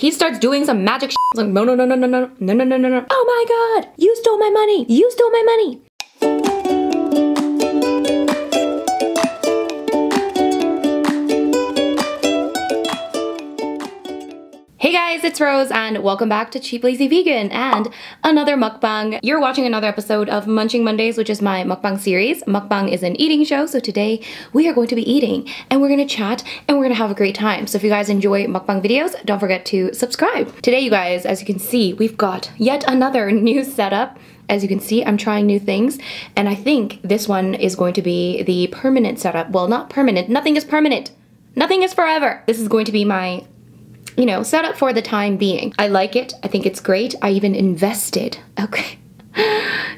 he starts doing some magic shit. I was like, no, no, no, no, no, no, no, no, no, no, no. Oh my God, you stole my money. You stole my money. Hey guys, it's Rose and welcome back to Cheap Lazy Vegan and another mukbang. You're watching another episode of Munching Mondays, which is my mukbang series. Mukbang is an eating show, so today we are going to be eating and we're gonna chat and we're gonna have a great time. So if you guys enjoy mukbang videos, don't forget to subscribe. Today, you guys, as you can see, we've got yet another new setup. As you can see, I'm trying new things, and I think this one is going to be the permanent setup. Well, not permanent, nothing is permanent. Nothing is forever. This is going to be my set up for the time being. I like it. I think it's great. I even invested. Okay.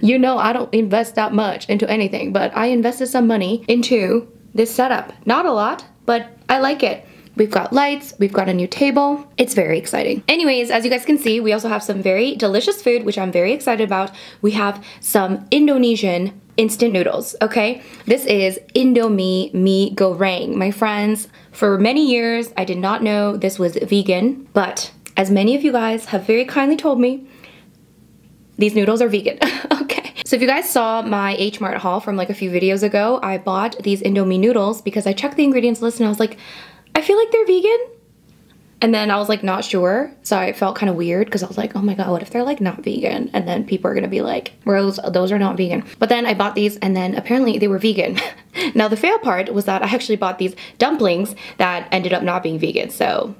You know, I don't invest that much into anything, but I invested some money into this setup. Not a lot, but I like it. We've got lights, we've got a new table. It's very exciting. Anyways, as you guys can see, we also have some very delicious food, which I'm very excited about. We have some Indonesian instant noodles, okay? This is Indomie Mi Goreng. My friends, for many years, I did not know this was vegan, but as many of you guys have very kindly told me, these noodles are vegan, okay? So if you guys saw my H Mart haul from like a few videos ago, I bought these Indomie noodles because I checked the ingredients list and I was like, I feel like they're vegan. And then I was like not sure, so I felt kind of weird because I was like, oh my God, what if they're like not vegan? And then people are gonna be like, Rose, those are not vegan. But then I bought these and then apparently they were vegan. Now the fail part was that I actually bought these dumplings that ended up not being vegan, so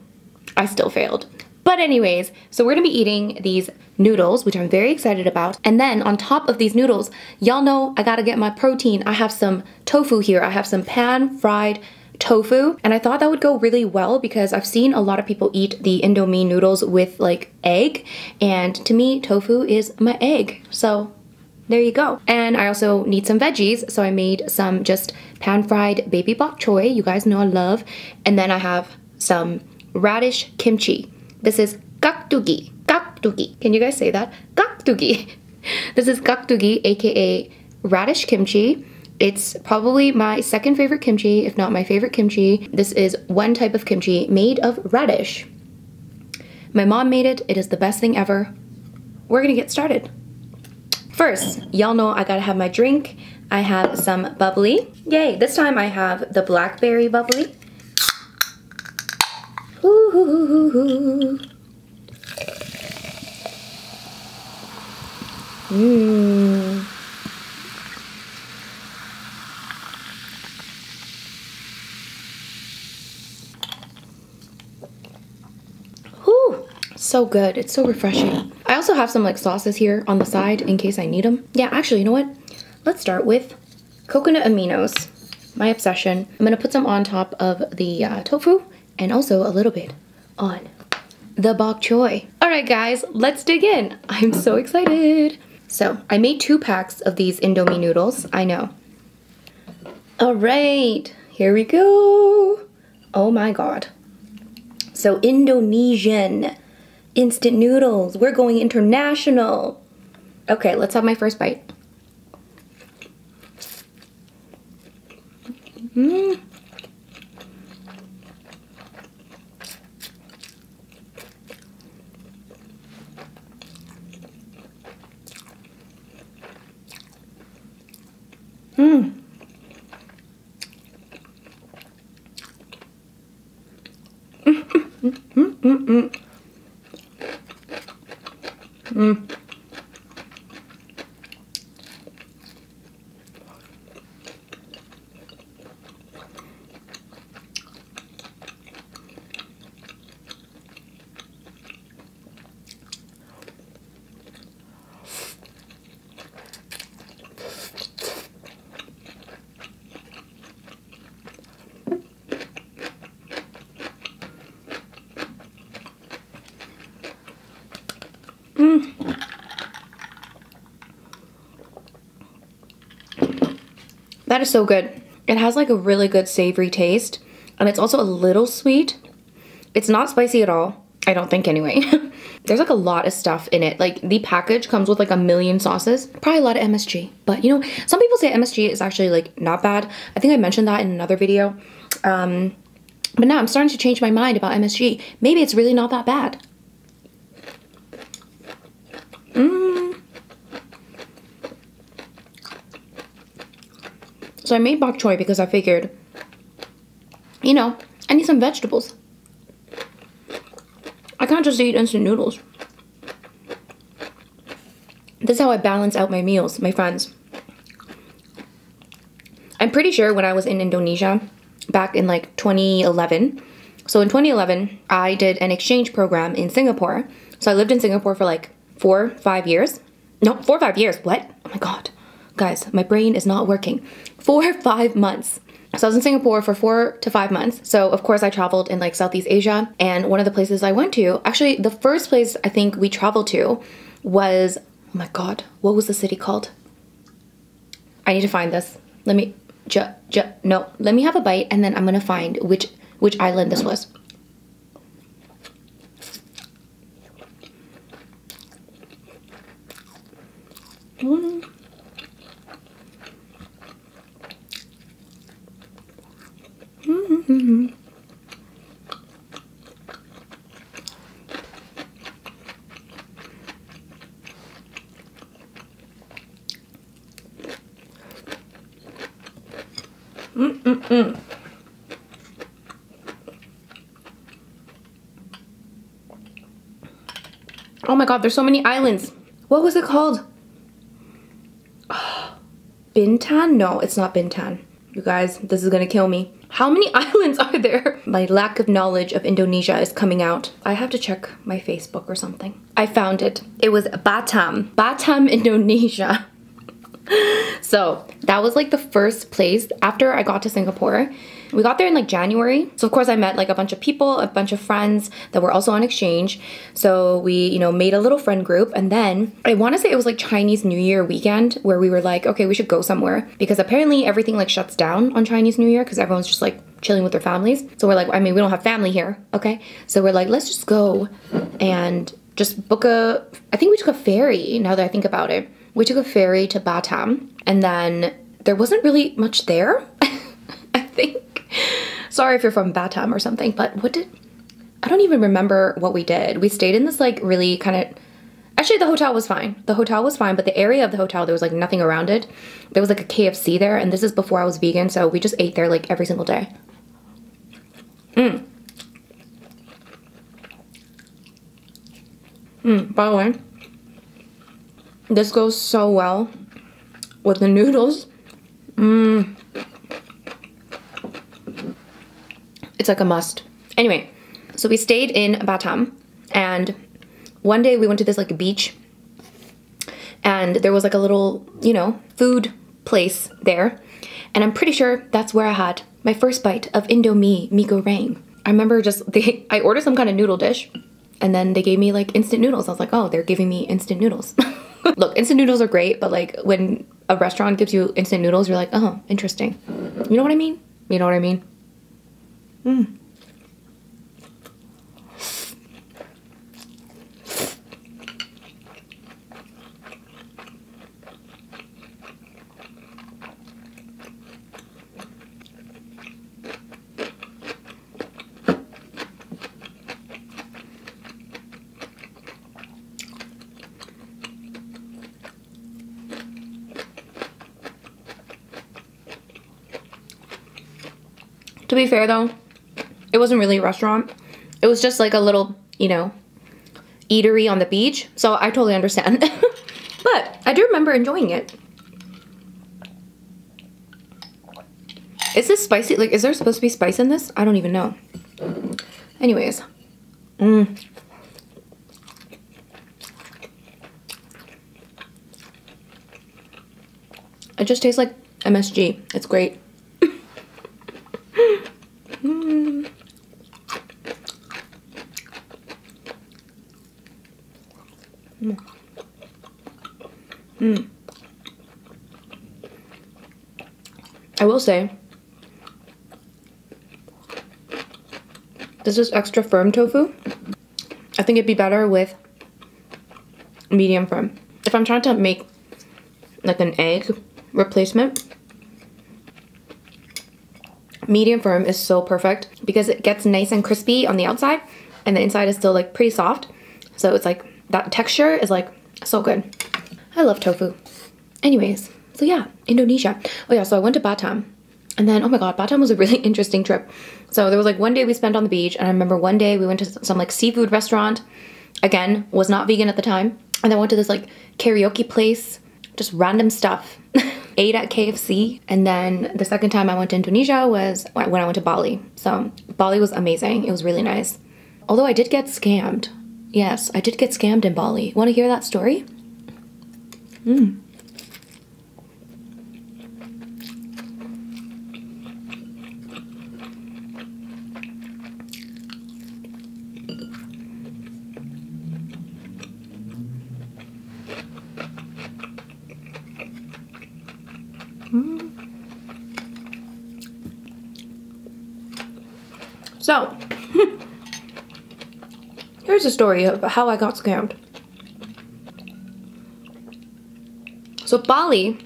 I still failed. But anyways, so we're gonna be eating these noodles, which I'm very excited about. And then on top of these noodles, y'all know I gotta get my protein. I have some tofu here. I have some pan-fried tofu, and I thought that would go really well because I've seen a lot of people eat the Indomie noodles with like egg, and to me tofu is my egg, so there you go. And I also need some veggies, so I made some just pan-fried baby bok choy, you guys know I love, and then I have some radish kimchi. This is gakdugi. Can you guys say that? Gakdugi. This is gakdugi, aka radish kimchi. It's probably my second favorite kimchi, if not my favorite kimchi. This is one type of kimchi made of radish. My mom made it. It is the best thing ever. We're gonna get started. First, y'all know I gotta have my drink. I have some bubbly. Yay, this time I have the blackberry bubbly. Ooh. Mmm. So good. It's so refreshing. I also have some like sauces here on the side in case I need them. Yeah, actually, you know what? Let's start with coconut aminos. My obsession. I'm gonna put some on top of the tofu and also a little bit on the bok choy. All right, guys, let's dig in. I'm so excited. So I made 2 packs of these Indomie noodles. I know. All right, here we go. Oh my God. So Indonesian instant noodles. We're going international. Okay, let's have my first bite. Mmm. Mmm. Mm. That is so good. It has like a really good savory taste, and it's also a little sweet. It's not spicy at all, I don't think anyway. There's like a lot of stuff in it. Like the package comes with like a million sauces. Probably a lot of MSG, but you know, some people say MSG is actually like not bad. I think I mentioned that in another video. But now I'm starting to change my mind about MSG. Maybe it's really not that bad. So I made bok choy because I figured, you know, I need some vegetables. I can't just eat instant noodles. This is how I balance out my meals, my friends. I'm pretty sure when I was in Indonesia back in like 2011. So in 2011, I did an exchange program in Singapore. So I lived in Singapore for like 4 or 5 years. No, 4 or 5 years. What? Oh my God. Guys, my brain is not working. 4 or 5 months. So I was in Singapore for 4 to 5 months. So of course I traveled in like Southeast Asia. And one of the places I went to, actually the first place I think we traveled to was, oh my God, what was the city called? I need to find this. Let me, no, let me have a bite and then I'm gonna find which island this was. Oh my God, there's so many islands. What was it called? Oh, Bintan? No, it's not Bintan. You guys, this is gonna kill me. How many islands are there? My lack of knowledge of Indonesia is coming out. I have to check my Facebook or something. I found it. It was Batam. Batam, Indonesia. So that was like the first place after I got to Singapore. We got there in like January. So of course I met like a bunch of people, a bunch of friends that were also on exchange. So we, you know, made a little friend group. And then I want to say it was like Chinese New Year weekend where we were like, okay, we should go somewhere because apparently everything like shuts down on Chinese New Year because everyone's just like chilling with their families. So we're like, I mean, we don't have family here. Okay. So we're like, let's just go and just book I think we took a ferry now that I think about it. We took a ferry to Batam and then there wasn't really much there, I think. Sorry if you're from Batam or something, but I don't even remember what we did. We stayed in this like really kind of, actually the hotel was fine. The hotel was fine, but the area of the hotel, there was like nothing around it. There was like a KFC there and this is before I was vegan, so we just ate there like every single day. By the way, this goes so well with the noodles. It's like a must. Anyway, so we stayed in Batam and one day we went to this like beach and there was like a little, you know, food place there. And I'm pretty sure that's where I had my first bite of Indomie Mi Goreng. I remember just, I ordered some kind of noodle dish and then they gave me like instant noodles. I was like, oh, they're giving me instant noodles. Look, instant noodles are great, but like when a restaurant gives you instant noodles, you're like, oh, interesting. You know what I mean? You know what I mean? To be fair though, it wasn't really a restaurant. It was just like a little, you know, eatery on the beach. So I totally understand. But I do remember enjoying it. Is this spicy? Like, is there supposed to be spice in this? I don't even know. Anyways. It just tastes like MSG. It's great. I will say, this is extra firm tofu. I think it'd be better with medium firm. If I'm trying to make like an egg replacement, medium firm is so perfect because it gets nice and crispy on the outside and the inside is still like pretty soft. So it's like that texture is like So good. I love tofu. Anyways, so yeah, Indonesia. Oh yeah, so I went to Batam. And then, oh my god, Batam was a really interesting trip. So there was like one day we spent on the beach, and I remember one day we went to some like seafood restaurant. Again, was not vegan at the time. And then went to this like karaoke place, just random stuff. Ate at KFC. And then the second time I went to Indonesia was when I went to Bali. So Bali was amazing. It was really nice. Although I did get scammed. Yes, I did get scammed in Bali. Want to hear that story? So, here's a story of how I got scammed. So Bali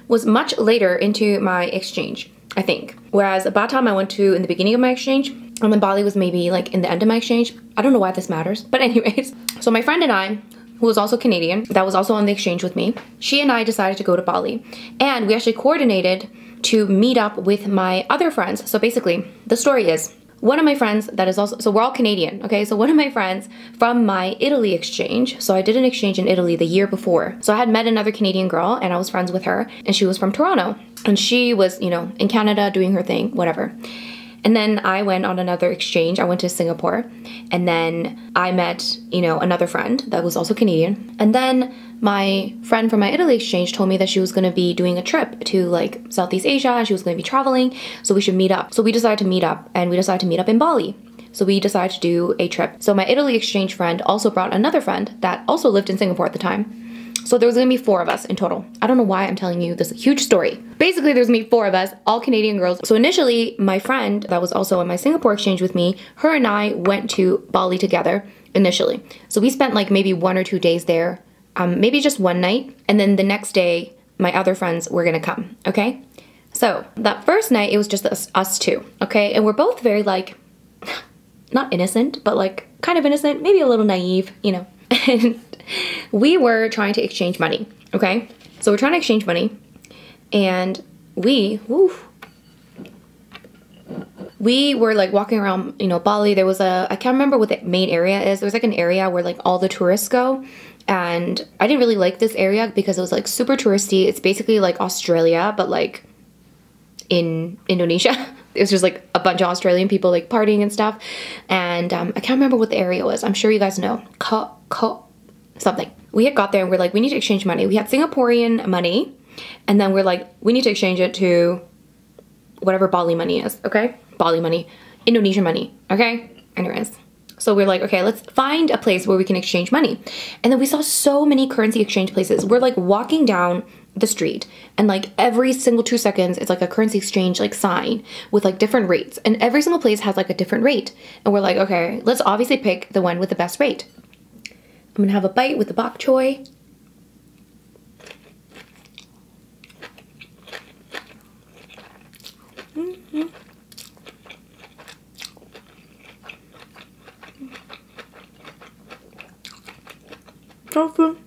was much later into my exchange, I think. Whereas Batam I went to in the beginning of my exchange, and then Bali was maybe like in the end of my exchange. I don't know why this matters, but anyways. So my friend and I, who was also Canadian, that was also on the exchange with me, she and I decided to go to Bali. And we actually coordinated to meet up with my other friends. So basically, the story is, one of my friends that is also, so we're all Canadian, okay? So one of my friends from my Italy exchange, so I did an exchange in Italy the year before. So I had met another Canadian girl and I was friends with her, and she was from Toronto. And she was, you know, in Canada doing her thing, whatever. And then I went on another exchange. I went to Singapore, and then I met, you know, another friend that was also Canadian. And then my friend from my Italy exchange told me that she was going to be doing a trip to like Southeast Asia, and she was going to be traveling, so we should meet up. So we decided to meet up, and we decided to meet up in Bali. So we decided to do a trip. So my Italy exchange friend also brought another friend that also lived in Singapore at the time. So there was gonna be 4 of us in total. I don't know why I'm telling you this huge story. Basically, there's gonna be 4 of us, all Canadian girls. So initially, my friend that was also in my Singapore exchange with me, her and I went to Bali together initially. So we spent like maybe 1 or 2 days there, maybe just one night. And then the next day, my other friends were gonna come, okay? So that first night, it was just us 2, okay? And we're both very like, not innocent, but like kind of innocent, maybe a little naive, you know? And we were trying to exchange money, okay? So we're trying to exchange money, and we were like walking around, you know, Bali. There was I can't remember what the main area is. There was like an area where like all the tourists go, and I didn't really like this area because it was like super touristy. It's basically like Australia, but like in Indonesia. It was just like a bunch of Australian people like partying and stuff. And I can't remember what the area was. I'm sure you guys know. Something. We had got there and we're like, we need to exchange money. We had Singaporean money, and then we're like, we need to exchange it to whatever Bali money is, okay? Bali money, Indonesian money, okay? Anyways, so we're like, okay, let's find a place where we can exchange money. And then we saw so many currency exchange places. We're like walking down the street, and like every single 2 seconds, it's like a currency exchange like sign with like different rates. And every single place has like a different rate. And we're like, okay, let's obviously pick the one with the best rate. I'm gonna have a bite with the bok choy. Tofu.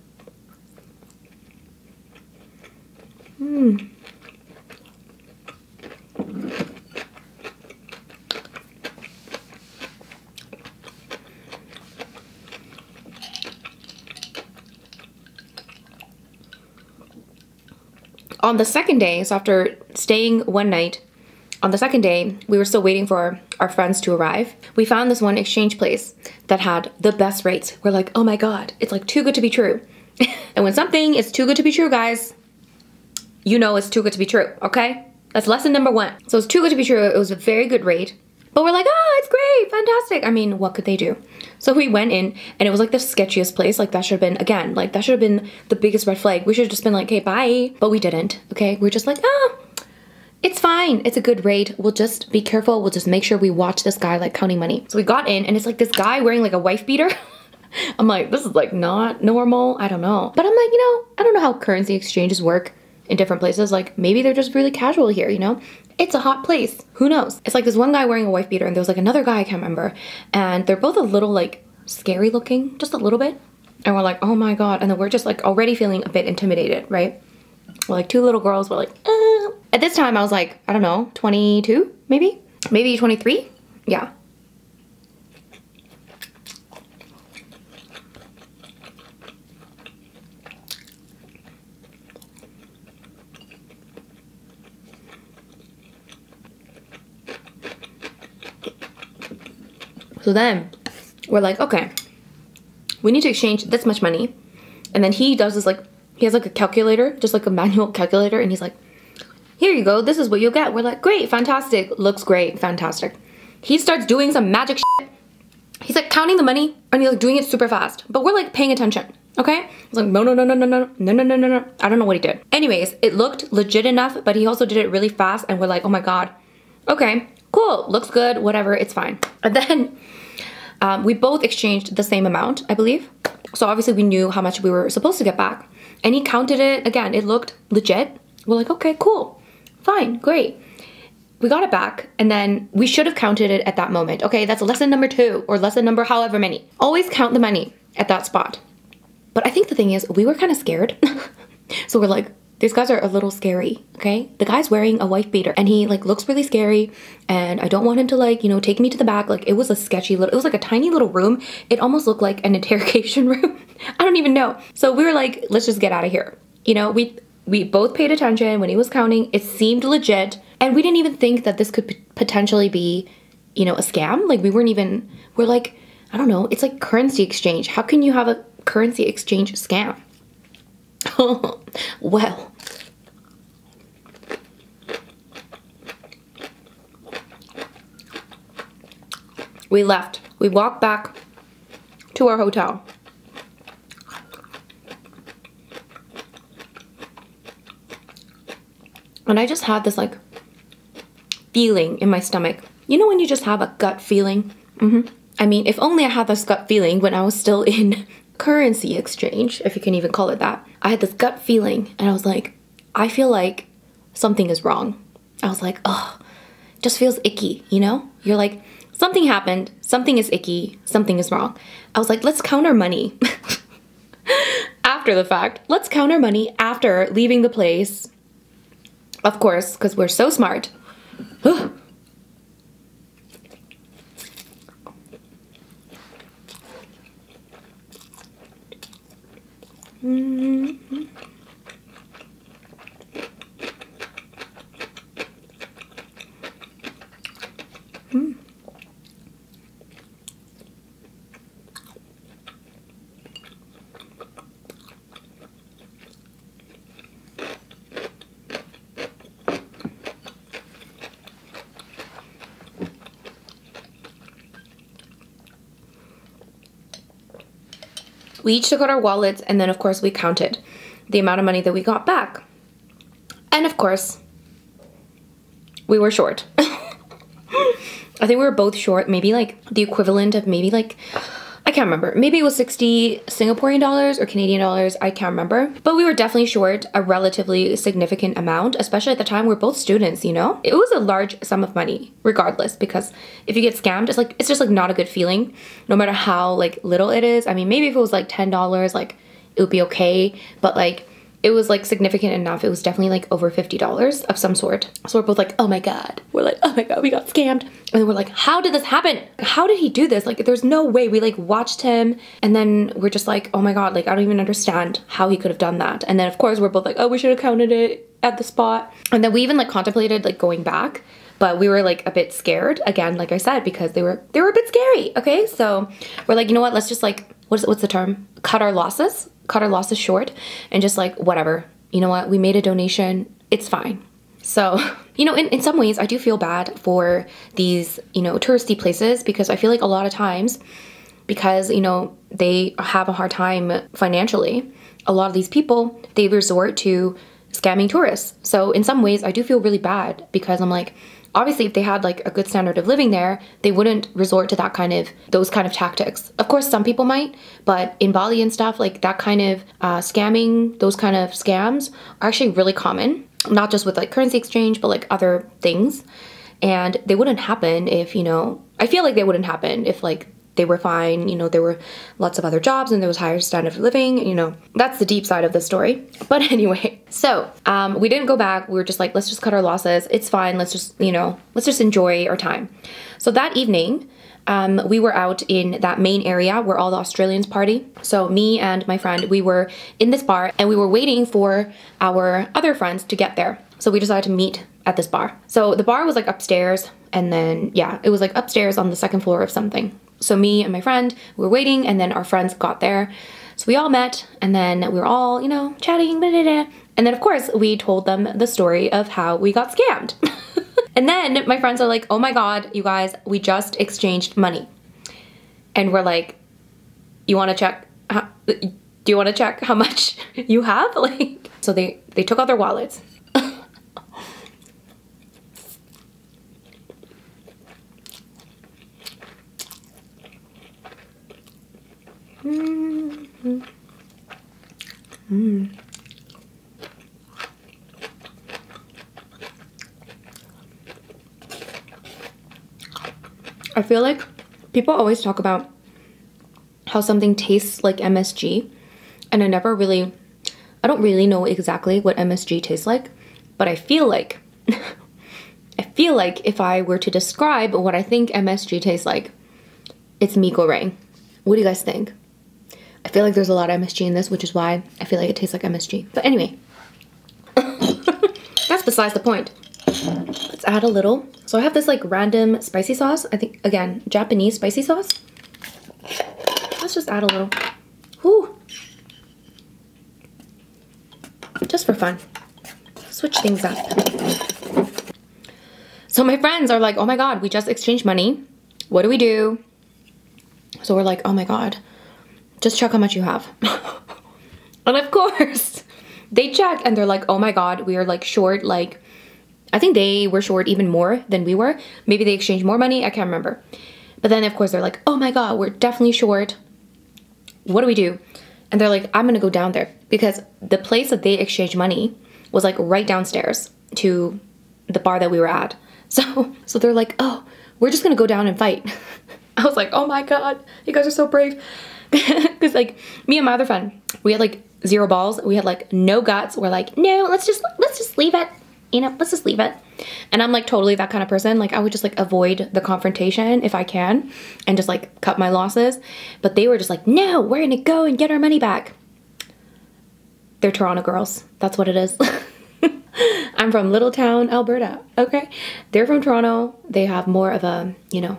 On the second day, so after staying one night, on the second day, we were still waiting for our friends to arrive. We found this one exchange place that had the best rates. We're like, oh my god, it's like too good to be true. And when something is too good to be true, guys, you know it's too good to be true, okay? That's lesson number 1. So it's too good to be true. It was a very good rate. But we're like, oh, it's great, fantastic. I mean, what could they do? So we went in, and it was like the sketchiest place. Like that should have been, again, like that should have been the biggest red flag. We should have just been like, okay, bye. But we didn't, okay? We're just like, oh, it's fine. It's a good rate. We'll just be careful. We'll just make sure we watch this guy like counting money. So we got in, and it's like this guy wearing like a wife beater. I'm like, this is like not normal. I don't know. But I'm like, you know, I don't know how currency exchanges work in different places. Like maybe they're just really casual here, you know? It's a hot place. Who knows? It's like this one guy wearing a wife beater, and there was like another guy I can't remember. And they're both a little like scary looking, just a little bit. And we're like, oh my God. And then we're just like already feeling a bit intimidated, right? We're like two little girls, we're like, At this time I was like, I don't know, 22 maybe? Maybe 23? Yeah. So then we're like, okay, we need to exchange this much money. And then he does this, like, he has like a calculator, just like a manual calculator. And he's like, here you go. This is what you'll get. We're like, great, fantastic. Looks great, fantastic. He starts doing some magic shit. He's like counting the money and he's like doing it super fast. But we're like paying attention, okay? He's like, no. I don't know what he did. Anyways, it looked legit enough, but he also did it really fast. And we're like, oh my God, okay, cool. Looks good, whatever, it's fine. And then we both exchanged the same amount, I believe. So obviously we knew how much we were supposed to get back. And he counted it, again, it looked legit. We're like, okay, cool, fine, great. We got it back, and then we should have counted it at that moment. Okay, that's lesson number 2, or lesson number however many. Always count the money at that spot. But I think the thing is, we were kind of scared. So we're like, these guys are a little scary, okay? The guy's wearing a wife beater and he like looks really scary, and I don't want him to like, you know, take me to the back. Like it was a sketchy little, it was like a tiny little room. It almost looked like an interrogation room. I don't even know. So we were like, let's just get out of here. You know, we both paid attention when he was counting. It seemed legit. And we didn't even think that this could potentially be, you know, a scam. Like we're like, I don't know. It's like currency exchange. How can you have a currency exchange scam? Well. We left. We walked back to our hotel. And I just had this like feeling in my stomach. You know when you just have a gut feeling? I mean, if only I had this gut feeling when I was still in currency exchange, if you can even call it that. I had this gut feeling and I was like, I feel like something is wrong. I was like, oh, it just feels icky, you know? You're like, something happened, something is icky, something is wrong. I was like, let's count our money. After the fact, let's count our money after leaving the place. Of course, because we're so smart. We each took out our wallets, and then of course we counted the amount of money that we got back. And of course, we were short. I think we were both short, maybe like the equivalent of maybe like, I can't remember. Maybe it was 60 Singaporean dollars or Canadian dollars, I can't remember. But we were definitely short a relatively significant amount, especially at the time we're both students, you know? It was a large sum of money, regardless, because if you get scammed, it's just like not a good feeling, no matter how like little it is. I mean, maybe if it was like $10, like it would be okay, but like it was like significant enough. It was definitely like over $50 of some sort. So we're both like, oh my God. We're like, oh my God, we got scammed. And then we're like, how did this happen? How did he do this? Like, there's no way. We like watched him, and then we're just like, oh my God, like I don't even understand how he could have done that. And then of course we're both like, oh, we should have counted it at the spot. And then we even like contemplated like going back, but we were like a bit scared again, like I said, because they were a bit scary. Okay, so we're like, you know what? Let's just like, what's the term? Cut our losses short, and just like, whatever, you know what, we made a donation, it's fine. So, you know, in some ways I do feel bad for these, you know, touristy places, because I feel like a lot of times, because, you know, they have a hard time financially, a lot of these people, they resort to scamming tourists. So in some ways I do feel really bad, because I'm like, obviously, if they had like a good standard of living there, they wouldn't resort to those kind of tactics. Of course, some people might, but in Bali and stuff, like that kind of scamming, those kind of scams are actually really common, not just with like currency exchange, but like other things. And they wouldn't happen if, you know, I feel like they wouldn't happen if like they were fine. You know, there were lots of other jobs and there was higher standard of living. You know, that's the deep side of the story. But anyway, so we didn't go back. We were just like, let's just cut our losses. It's fine. Let's just, you know, let's just enjoy our time. So that evening, we were out in that main area where all the Australians party. So me and my friend, we were in this bar and we were waiting for our other friends to get there. So we decided to meet at this bar. So the bar was like upstairs, and then, yeah, it was like upstairs on the second floor of something. So me and my friend, we were waiting, and then our friends got there. So we all met, and then we were all, you know, chatting, blah, blah, blah. And then of course we told them the story of how we got scammed. And then my friends are like, oh my God, you guys, we just exchanged money. And we're like, you want to check? Do you want to check how much you have? Like, so they took out their wallets. I feel like people always talk about how something tastes like MSG, and I don't really know exactly what MSG tastes like, but I feel like if I were to describe what I think MSG tastes like, it's mi goreng. What do you guys think? I feel like there's a lot of MSG in this, which is why I feel like it tastes like MSG. But anyway, that's besides the point. Let's add a little. So I have this like random spicy sauce. I think, again, Japanese spicy sauce. Let's just add a little. Whew. Just for fun. Switch things up. So my friends are like, oh my God, we just exchanged money. What do we do? So we're like, oh my God, just check how much you have. And of course, they check and they're like, oh my God, we are like short, like, I think they were short even more than we were. Maybe they exchanged more money, I can't remember. But then of course they're like, oh my God, we're definitely short. What do we do? And they're like, I'm gonna go down there, because the place that they exchanged money was like right downstairs to the bar that we were at. So they're like, oh, we're just gonna go down and fight. I was like, oh my God, you guys are so brave. Because like me and my other friend, we had like 0 balls. We had like no guts. We're like, no, let's just leave it. You know, let's just leave it. And I'm like totally that kind of person. Like I would just like avoid the confrontation if I can and just like cut my losses. But they were just like, no, we're gonna go and get our money back. They're Toronto girls. That's what it is. I'm from Little Town, Alberta. Okay. They're from Toronto. They have more of a, you know,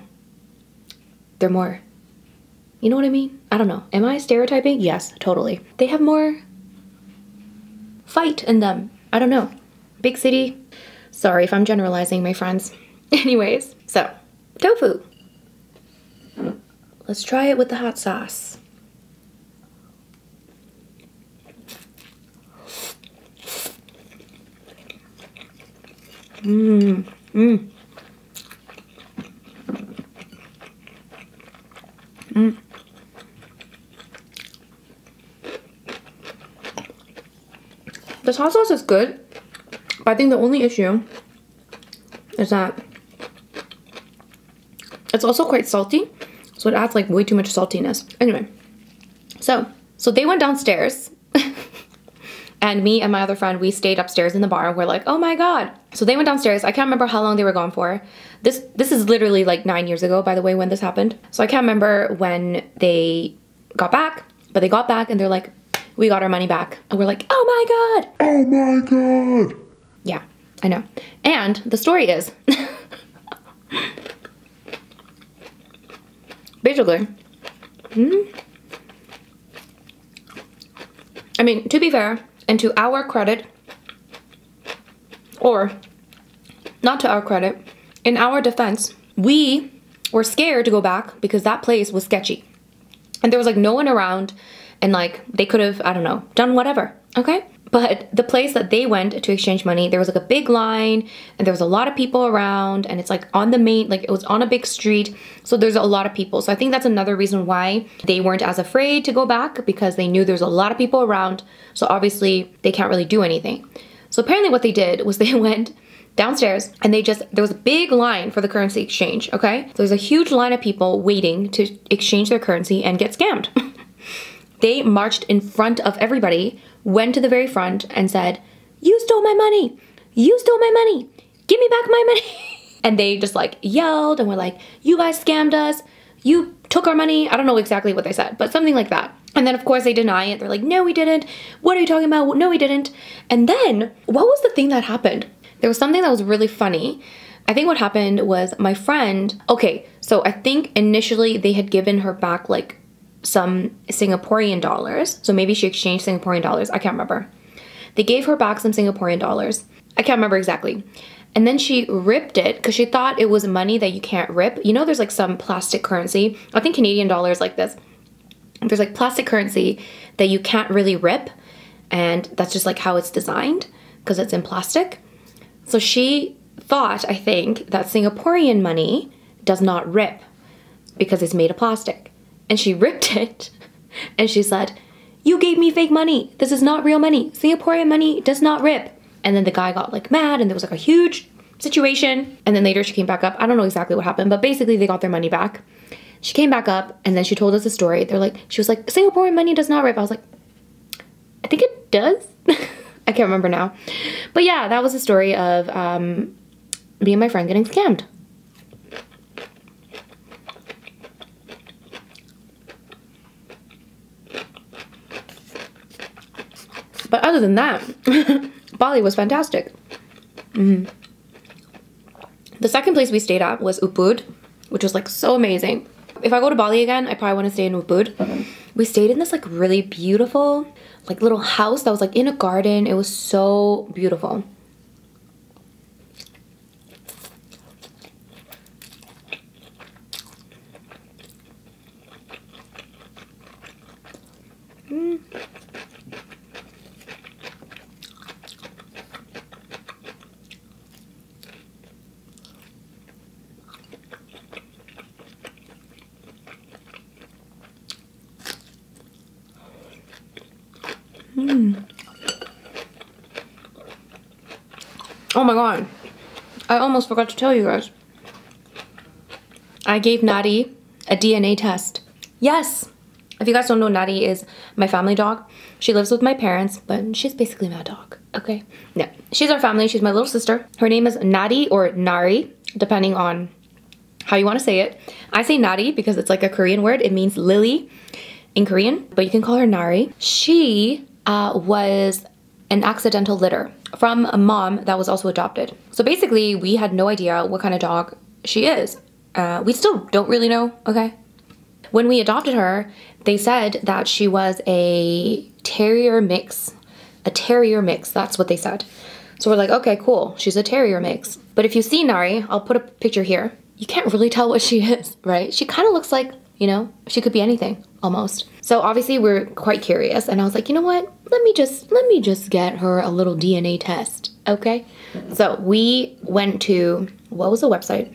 they're more, you know what I mean? I don't know. Am I stereotyping? Yes, totally. They have more fight in them. I don't know. Big city. Sorry if I'm generalizing, my friends. Anyways, so tofu. Let's try it with the hot sauce. Mmm. Mmm. Mmm. The hot sauce is good, but I think the only issue is that it's also quite salty, so it adds like way too much saltiness. Anyway, so they went downstairs and me and my other friend, we stayed upstairs in the bar. We're like, oh my God. So they went downstairs. I can't remember how long they were gone for. This is literally like 9 years ago, by the way, when this happened. So I can't remember when they got back, but they got back and they're like, we got our money back. And we're like, oh my God. Oh my God. Yeah, I know. And the story is, basically, I mean, to be fair, and to our credit, or not to our credit, in our defense, we were scared to go back because that place was sketchy. And there was like no one around, and like they could have, I don't know, done whatever, okay? But the place that they went to exchange money, there was like a big line and there was a lot of people around, and it's like on the main, like it was on a big street. So there's a lot of people. So I think that's another reason why they weren't as afraid to go back, because they knew there's a lot of people around. So obviously they can't really do anything. So apparently what they did was they went downstairs, and there was a big line for the currency exchange, okay? So there's a huge line of people waiting to exchange their currency and get scammed. They marched in front of everybody, went to the very front and said, "You stole my money! You stole my money! Give me back my money!" And they just like yelled and were like, "You guys scammed us. You took our money." I don't know exactly what they said, but something like that. And then of course they deny it. They're like, "No, we didn't. What are you talking about? No, we didn't." And then what was the thing that happened? There was something that was really funny. I think what happened was my friend, okay, so I think initially they had given her back like some Singaporean dollars. So maybe she exchanged Singaporean dollars. I can't remember. They gave her back some Singaporean dollars. I can't remember exactly. And then she ripped it because she thought it was money that you can't rip. You know, there's like some plastic currency. I think Canadian dollars like this. There's like plastic currency that you can't really rip. And that's just like how it's designed because it's in plastic. So she thought, I think, that Singaporean money does not rip because it's made of plastic. And she ripped it and she said, "You gave me fake money. This is not real money. Singaporean money does not rip." And then the guy got like mad and there was like a huge situation. And then later she came back up. I don't know exactly what happened, but basically they got their money back. She came back up and then she told us a story. She was like, "Singaporean money does not rip." I was like, "I think it does." I can't remember now. But yeah, that was the story of me and my friend getting scammed. But other than that, Bali was fantastic. The second place we stayed at was Ubud, which was like so amazing. If I go to Bali again, I probably want to stay in Ubud. We stayed in this like really beautiful like little house that was like in a garden. It was so beautiful. Oh my god, I almost forgot to tell you guys. I gave Nadi a DNA test. Yes! If you guys don't know, Nadi is my family dog. She lives with my parents, but she's basically my dog, okay? Yeah, she's our family. She's my little sister. Her name is Nadi or Nari, depending on how you want to say it. I say Nadi because it's like a Korean word. It means lily in Korean, but you can call her Nari. She was an accidental litter from a mom that was also adopted. So basically, we had no idea what kind of dog she is. We still don't really know, okay? When we adopted her, they said that she was a terrier mix. A terrier mix, that's what they said. So we're like, okay, cool, she's a terrier mix. But if you see Nari, I'll put a picture here. You can't really tell what she is, right? She kind of looks like, you know, she could be anything, almost. So obviously we're quite curious, and I was like, you know what? Let me just get her a little DNA test, okay? So we went to, what was the website?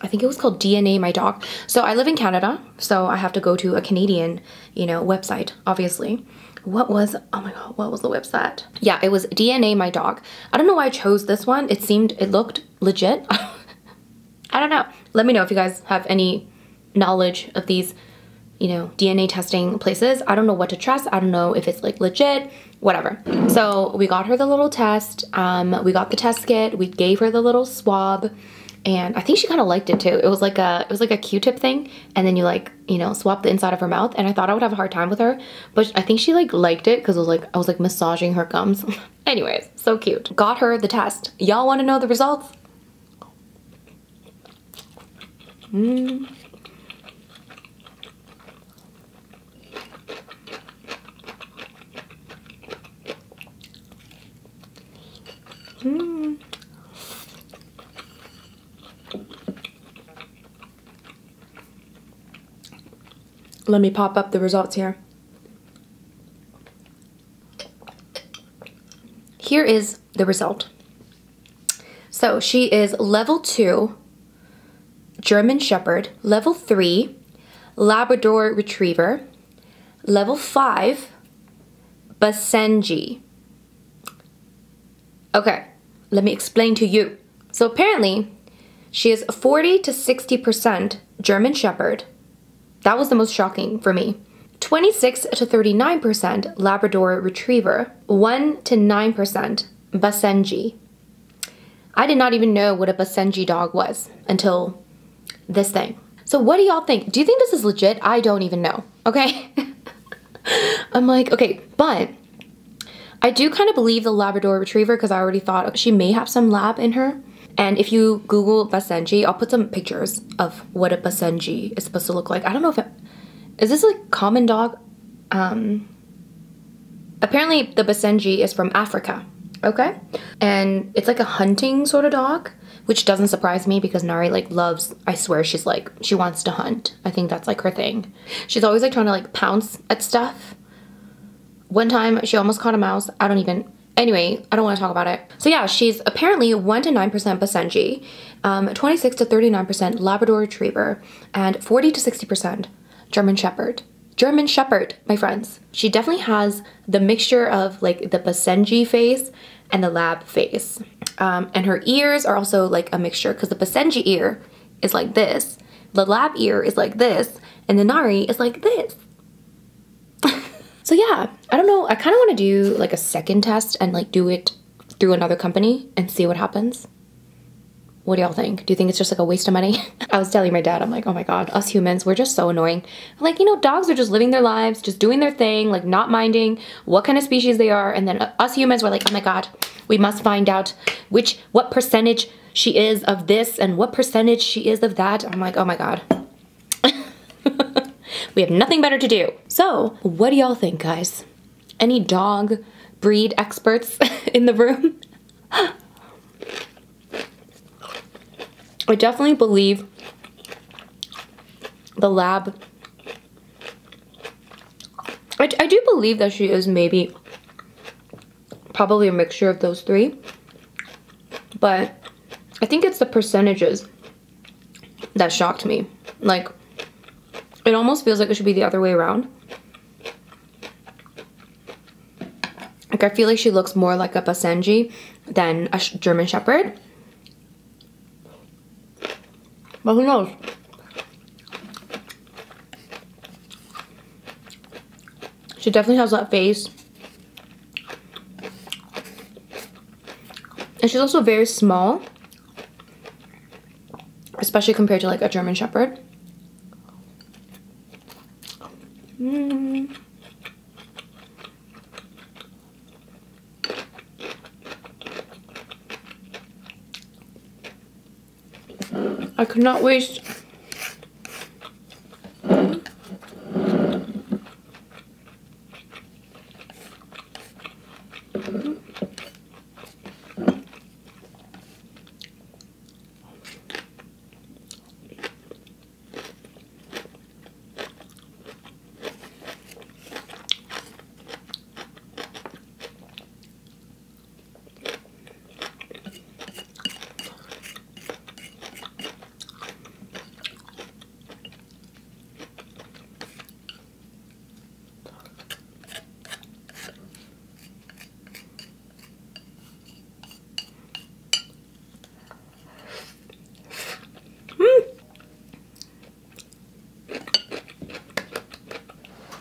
I think it was called DNA My Dog. So I live in Canada, so I have to go to a Canadian, you know, website, obviously. What was, oh my god, what was the website? Yeah, it was DNA My Dog. I don't know why I chose this one. It looked legit. I don't know. Let me know if you guys have any knowledge of these, you know, DNA testing places. I don't know what to trust. I don't know if it's like legit, whatever. So we got her the little test. We got the test kit. We gave her the little swab. And I think she kind of liked it too. It was like a Q-tip thing, and then you like, you know, swap the inside of her mouth. And I thought I would have a hard time with her, but I think she like liked it because I was like massaging her gums. Anyways, so cute. Got her the test. Y'all want to know the results? Let me pop up the results here. Here is the result. So she is level 2 German Shepherd, level 3 Labrador Retriever, level 5 Basenji. Okay, Let me explain to you. So apparently, she is 40 to 60% German Shepherd. That was the most shocking for me. 26 to 39% Labrador Retriever. 1 to 9% Basenji. I did not even know what a Basenji dog was until this thing. So what do y'all think? Do you think this is legit? I don't even know, okay? I'm like, okay, but I do kind of believe the Labrador Retriever because I already thought she may have some lab in her. And if you Google Basenji, I'll put some pictures of what a Basenji is supposed to look like. I don't know if is this like common dog? Apparently the Basenji is from Africa, okay? And it's like a hunting sort of dog, which doesn't surprise me because Nari like loves, I swear she's like, she wants to hunt. I think that's like her thing. She's always like trying to like pounce at stuff. One time she almost caught a mouse. Anyway, I don't want to talk about it. So yeah, she's apparently 1 to 9% Basenji, 26 to 39% Labrador Retriever, and 40 to 60% German Shepherd. German Shepherd, my friends. She definitely has the mixture of like the Basenji face and the lab face. And her ears are also like a mixture because the Basenji ear is like this, the lab ear is like this, and the Nari is like this. So yeah, I don't know. I kind of want to do like a second test and like do it through another company and see what happens. What do y'all think? Do you think it's just like a waste of money? I was telling my dad, I'm like, oh my God, us humans, we're just so annoying. I'm like, you know, dogs are just living their lives, just doing their thing, like not minding what kind of species they are. And then us humans were like, oh my God, we must find out what percentage she is of this and what percentage she is of that. I'm like, oh my God. We have nothing better to do. So what do y'all think, guys? Any dog breed experts in the room? I definitely believe the lab. I do believe that she is maybe probably a mixture of those three. But I think it's the percentages that shocked me. Like, it almost feels like it should be the other way around. Like, I feel like she looks more like a Basenji than a German Shepherd. But who knows? She definitely has that face. And she's also very small. Especially compared to like a German Shepherd. I could not waste.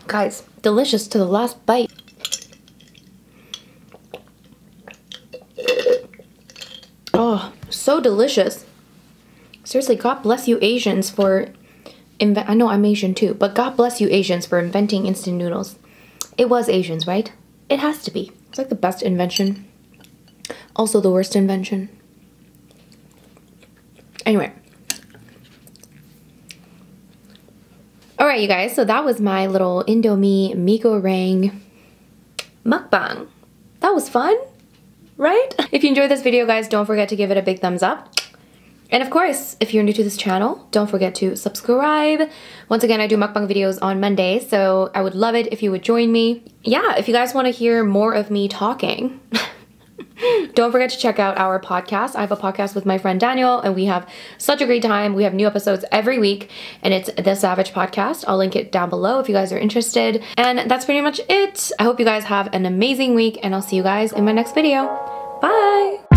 Guys, delicious to the last bite. Oh, so delicious. Seriously, God bless you Asians for I know I'm Asian too, but God bless you Asians for inventing instant noodles. It was Asians, right? It has to be. It's like the best invention. Also the worst invention. Anyway. Alright, you guys, so that was my little Indomie Mi Goreng mukbang. That was fun, right? If you enjoyed this video, guys, don't forget to give it a big thumbs up. And of course, if you're new to this channel, don't forget to subscribe. Once again, I do mukbang videos on Mondays, so I would love it if you would join me. Yeah, if you guys want to hear more of me talking, don't forget to check out our podcast. I have a podcast with my friend Daniel, and we have such a great time. We have new episodes every week, and it's the SaVeg podcast. I'll link it down below if you guys are interested. And that's pretty much it. I hope you guys have an amazing week, and I'll see you guys in my next video. Bye!